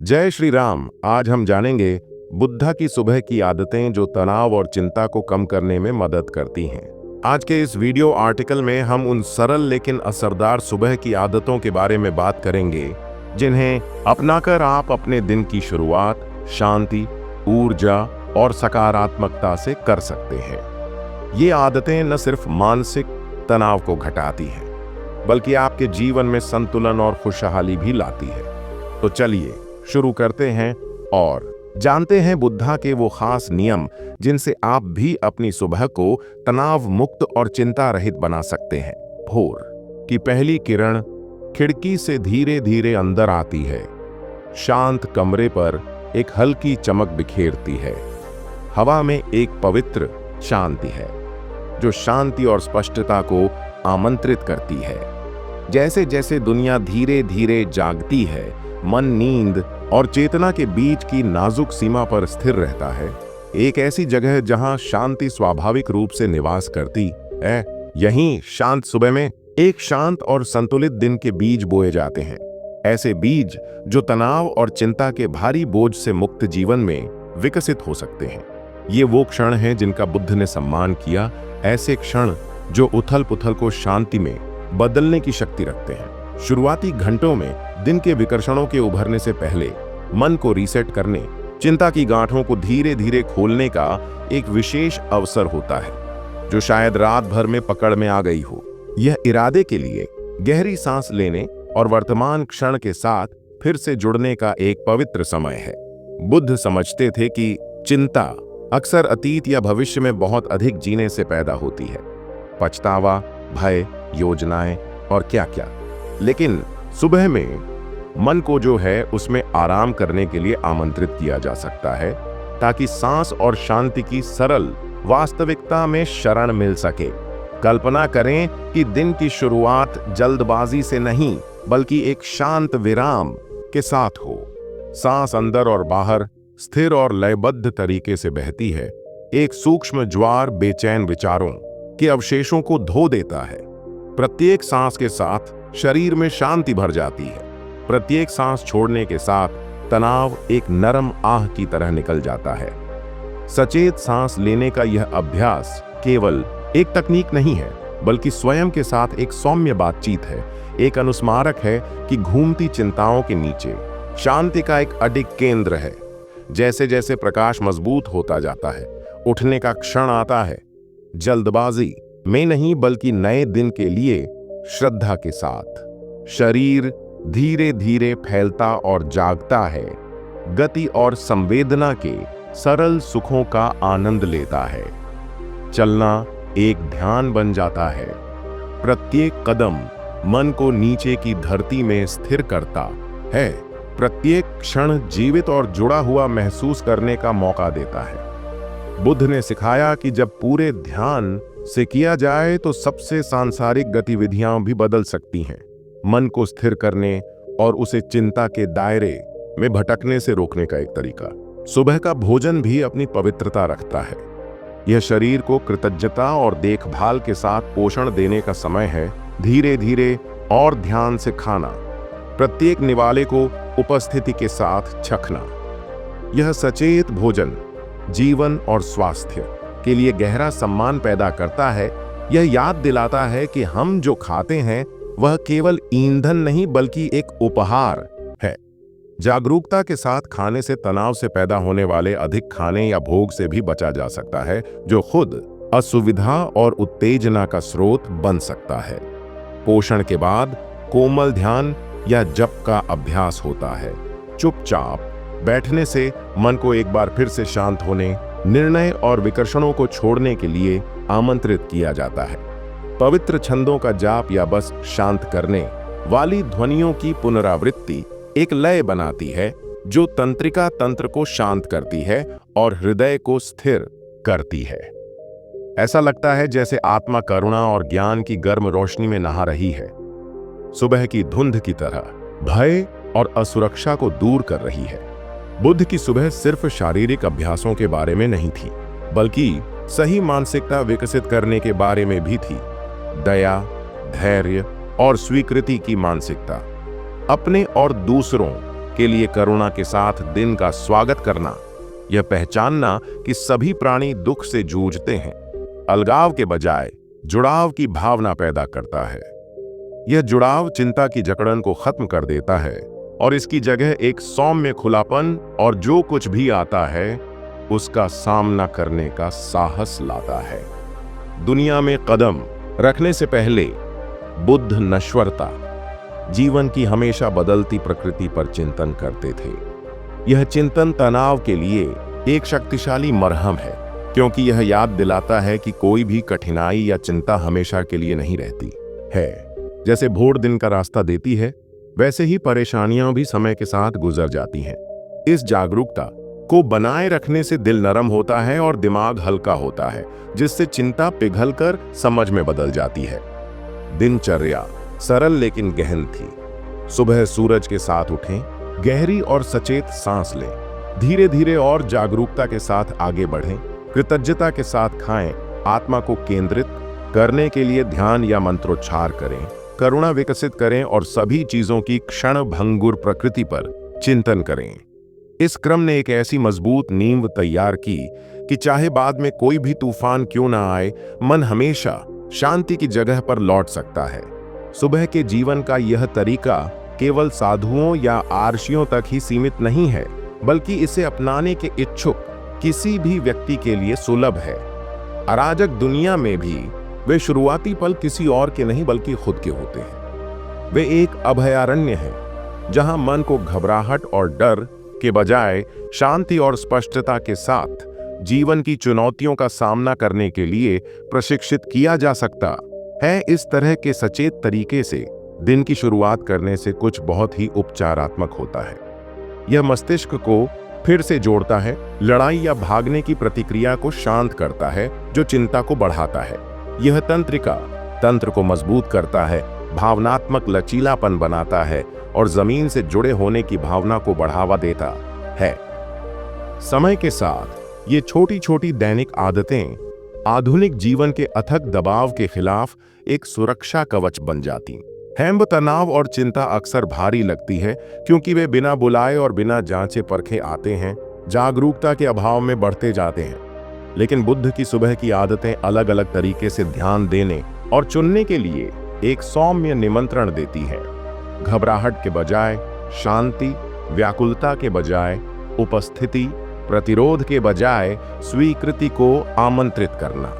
जय श्री राम। आज हम जानेंगे बुद्धा की सुबह की आदतें जो तनाव और चिंता को कम करने में मदद करती हैं। आज के इस वीडियो आर्टिकल में हम उन सरल लेकिन असरदार सुबह की आदतों के बारे में बात करेंगे जिन्हें अपनाकर आप अपने दिन की शुरुआत शांति, ऊर्जा और सकारात्मकता से कर सकते हैं। ये आदतें न सिर्फ मानसिक तनाव को घटाती हैं, बल्कि आपके जीवन में संतुलन और खुशहाली भी लाती है। तो चलिए शुरू करते हैं और जानते हैं बुद्धा के वो खास नियम जिनसे आप भी अपनी सुबह को तनाव मुक्त और चिंता रहित बना सकते हैं। भोर की पहली किरण खिड़की से धीरे धीरे अंदर आती है, शांत कमरे पर एक हल्की चमक बिखेरती है। हवा में एक पवित्र शांति है जो शांति और स्पष्टता को आमंत्रित करती है। जैसे जैसे दुनिया धीरे धीरे जागती है, मन नींद और चेतना के बीच की नाजुक सीमा पर स्थिर रहता है। एक ऐसी जगह जहां शांति स्वाभाविक रूप से निवास करती है। यहीं शांत सुबह में एक शांत और संतुलित दिन के बीज बोए जाते हैं। ऐसे बीज जो तनाव और चिंता के भारी बोझ से मुक्त जीवन में विकसित हो सकते हैं। ये वो क्षण हैं जिनका बुद्ध ने सम्मान किया, ऐसे क्षण जो उथल पुथल को शांति में बदलने की शक्ति रखते हैं। शुरुआती घंटों में दिन के विकर्षणों के उभरने से पहले मन को रीसेट करने, चिंता की गांठों को धीरे धीरे खोलने का एक विशेष अवसर होता है जो शायद रात भर में पकड़ में आ गई हो। यह इरादे के लिए गहरी सांस लेने और वर्तमान क्षण के साथ फिर से जुड़ने का एक पवित्र समय है। बुद्ध समझते थे कि चिंता अक्सर अतीत या भविष्य में बहुत अधिक जीने से पैदा होती है। पछतावा, भय, योजनाएं और क्या क्या। लेकिन सुबह में मन को जो है उसमें आराम करने के लिए आमंत्रित किया जा सकता है ताकि सांस और शांति की सरल वास्तविकता में शरण मिल सके। कल्पना करें कि दिन की शुरुआत जल्दबाजी से नहीं बल्कि एक शांत विराम के साथ हो। सांस अंदर और बाहर स्थिर और लयबद्ध तरीके से बहती है। एक सूक्ष्म ज्वार बेचैन विचारों के अवशेषों को धो देता है। प्रत्येक सांस के साथ शरीर में शांति भर जाती है। प्रत्येक सांस छोड़ने के साथ तनाव एक नरम आह की तरह निकल जाता है। सचेत सांस लेने का यह अभ्यास केवल एक तकनीक नहीं है, बल्कि स्वयं के साथ एक सौम्य बातचीत है। एक अनुस्मारक है कि घूमती चिंताओं के नीचे शांति का एक अडिग केंद्र है। जैसे जैसे प्रकाश मजबूत होता जाता है, उठने का क्षण आता है। जल्दबाजी में नहीं बल्कि नए दिन के लिए श्रद्धा के साथ शरीर धीरे धीरे फैलता और जागता है। गति और संवेदना के सरल सुखों का आनंद लेता है। चलना एक ध्यान बन जाता है। प्रत्येक कदम मन को नीचे की धरती में स्थिर करता है। प्रत्येक क्षण जीवित और जुड़ा हुआ महसूस करने का मौका देता है। बुद्ध ने सिखाया कि जब पूरे ध्यान से किया जाए तो सबसे सांसारिक गतिविधियां भी बदल सकती हैं। मन को स्थिर करने और उसे चिंता के दायरे में भटकने से रोकने का एक तरीका। सुबह का भोजन भी अपनी पवित्रता रखता है। यह शरीर को कृतज्ञता और देखभाल के साथ पोषण देने का समय है। धीरे धीरे और ध्यान से खाना, प्रत्येक निवाले को उपस्थिति के साथ चखना। यह सचेत भोजन जीवन और स्वास्थ्य के लिए गहरा सम्मान पैदा करता है। यह याद दिलाता है कि हम जो खाते हैं वह केवल ईंधन नहीं बल्कि एक उपहार है। जागरूकता के साथ खाने से तनाव से पैदा होने वाले अधिक खाने या भोग से भी बचा जा सकता है, जो खुद असुविधा और उत्तेजना का स्रोत बन सकता है। पोषण के बाद कोमल ध्यान या जप का अभ्यास होता है। चुपचाप बैठने से मन को एक बार फिर से शांत होने, निर्णय और विकर्षणों को छोड़ने के लिए आमंत्रित किया जाता है। पवित्र छंदों का जाप या बस शांत करने वाली ध्वनियों की पुनरावृत्ति एक लय बनाती है जो तंत्रिका तंत्र को शांत करती है और हृदय को स्थिर करती है। ऐसा लगता है जैसे आत्मा करुणा और ज्ञान की गर्म रोशनी में नहा रही है। सुबह की धुंध की तरह भय और असुरक्षा को दूर कर रही है। बुद्ध की सुबह सिर्फ शारीरिक अभ्यासों के बारे में नहीं थी, बल्कि सही मानसिकता विकसित करने के बारे में भी थी। दया, धैर्य और स्वीकृति की मानसिकता, अपने और दूसरों के लिए करुणा के साथ दिन का स्वागत करना, यह पहचानना कि सभी प्राणी दुख से जूझते हैं, अलगाव के बजाय जुड़ाव की भावना पैदा करता है। यह जुड़ाव चिंता की जकड़न को खत्म कर देता है और इसकी जगह एक सौम्य खुलापन और जो कुछ भी आता है उसका सामना करने का साहस लाता है। दुनिया में कदम रखने से पहले बुद्ध नश्वरता, जीवन की हमेशा बदलती प्रकृति पर चिंतन करते थे। यह चिंतन तनाव के लिए एक शक्तिशाली मरहम है, क्योंकि यह याद दिलाता है कि कोई भी कठिनाई या चिंता हमेशा के लिए नहीं रहती है। जैसे भोर दिन का रास्ता देती है, वैसे ही परेशानियां भी समय के साथ गुजर जाती हैं। इस जागरूकता को बनाए रखने से दिल नरम होता है और दिमाग हल्का होता है, जिससे चिंता पिघलकर समझ में बदल जाती है। दिनचर्या सरल लेकिन गहन थी। सुबह सूरज के साथ उठें, गहरी और सचेत सांस लें, धीरे धीरे और जागरूकता के साथ आगे बढ़ें, कृतज्ञता के साथ खाएं, आत्मा को केंद्रित करने के लिए ध्यान या मंत्रोच्चार करें, करुणा विकसित करें और सभी चीजों की क्षण भंगुर प्रकृति पर चिंतन करें। इस क्रम ने एक ऐसी मजबूत नींव तैयार की कि चाहे बाद में कोई भी तूफान क्यों ना आए, मन हमेशा शांति की जगह पर लौट सकता है। सुबह के जीवन का यह तरीका केवल साधुओं या आर्षियों तक ही सीमित नहीं है, बल्कि इसे अपनाने के इच्छुक किसी भी व्यक्ति के लिए सुलभ है। अराजक दुनिया में भी वे शुरुआती पल किसी और के नहीं बल्कि खुद के होते हैं। वे एक अभयारण्य है जहां मन को घबराहट और डर के बजाय शांति और स्पष्टता के साथ जीवन की चुनौतियों का सामना करने के लिए प्रशिक्षित किया जा सकता है। इस तरह के सचेत तरीके से दिन की शुरुआत करने से कुछ बहुत ही उपचारात्मक होता है। यह मस्तिष्क को फिर से जोड़ता है, लड़ाई या भागने की प्रतिक्रिया को शांत करता है जो चिंता को बढ़ाता है। यह तंत्र को मजबूत करता है, भावनात्मक लचीलापन बनाता है और जमीन से जुड़े होने की भावना को बढ़ावा देता है। समय के साथ ये छोटी छोटी दैनिक आदतें आधुनिक जीवन के अथक दबाव के खिलाफ एक सुरक्षा कवच बन जाती हैं। तनाव और चिंता अक्सर भारी लगती है क्योंकि वे बिना बुलाए और बिना जांचे परखे आते हैं, जागरूकता के अभाव में बढ़ते जाते हैं। लेकिन बुद्ध की सुबह की आदतें अलग अलग तरीके से ध्यान देने और चुनने के लिए एक सौम्य निमंत्रण देती हैं। घबराहट के बजाय शांति, व्याकुलता के बजाय उपस्थिति, प्रतिरोध के बजाय स्वीकृति को आमंत्रित करना।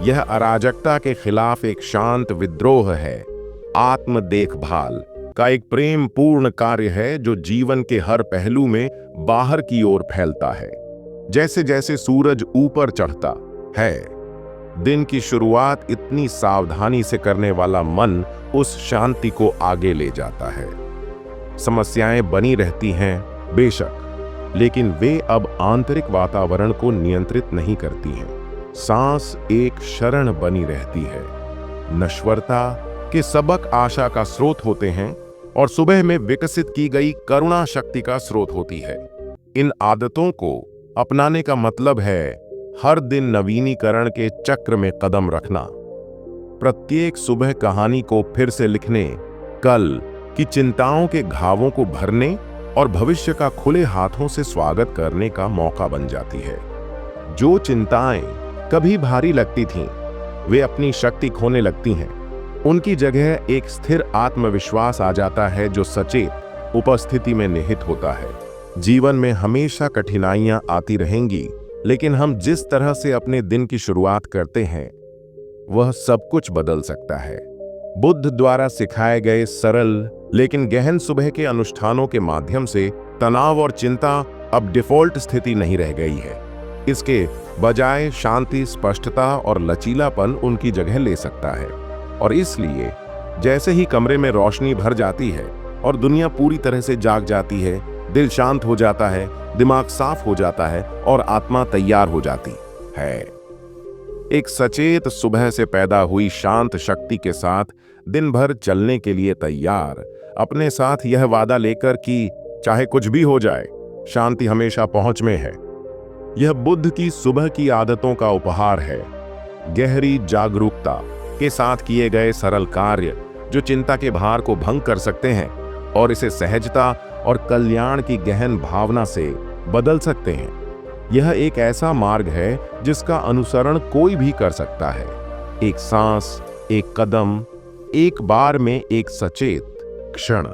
यह अराजकता के खिलाफ एक शांत विद्रोह है, आत्म देखभाल का एक प्रेम पूर्ण कार्य है जो जीवन के हर पहलू में बाहर की ओर फैलता है। जैसे जैसे सूरज ऊपर चढ़ता है, दिन की शुरुआत इतनी सावधानी से करने वाला मन उस शांति को आगे ले जाता है। समस्याएं बनी रहती हैं बेशक, लेकिन वे अब आंतरिक वातावरण को नियंत्रित नहीं करती हैं। सांस एक शरण बनी रहती है। नश्वरता के सबक आशा का स्रोत होते हैं और सुबह में विकसित की गई करुणा शक्ति का स्रोत होती है। इन आदतों को अपनाने का मतलब है हर दिन नवीनीकरण के चक्र में कदम रखना। प्रत्येक सुबह कहानी को फिर से लिखने, कल की चिंताओं के घावों को भरने और भविष्य का खुले हाथों से स्वागत करने का मौका बन जाती है। जो चिंताएं कभी भारी लगती थीं, वे अपनी शक्ति खोने लगती हैं। उनकी जगह एक स्थिर आत्मविश्वास आ जाता है जो सचेत उपस्थिति में निहित होता है। जीवन में हमेशा कठिनाइयां आती रहेंगी, लेकिन हम जिस तरह से अपने दिन की शुरुआत करते हैं वह सब कुछ बदल सकता है। बुद्ध द्वारा सिखाए गए सरल लेकिन गहन सुबह के अनुष्ठानों के माध्यम से तनाव और चिंता अब डिफॉल्ट स्थिति नहीं रह गई है। इसके बजाय शांति, स्पष्टता और लचीलापन उनकी जगह ले सकता है। और इसलिए जैसे ही कमरे में रोशनी भर जाती है और दुनिया पूरी तरह से जाग जाती है, दिल शांत हो जाता है, दिमाग साफ हो जाता है और आत्मा तैयार हो जाती है। एक सचेत सुबह से पैदा हुई शांत शक्ति के साथ दिन भर चलने के लिए तैयार, अपने साथ यह वादा लेकर कि चाहे कुछ भी हो जाए, शांति हमेशा पहुंच में है। यह बुद्ध की सुबह की आदतों का उपहार है। गहरी जागरूकता के साथ किए गए सरल कार्य जो चिंता के भार को भंग कर सकते हैं और इसे सहजता, और कल्याण की गहन भावना से बदल सकते हैं। यह एक ऐसा मार्ग है जिसका अनुसरण कोई भी कर सकता है। एक सांस, एक कदम, एक बार में एक सचेत क्षण।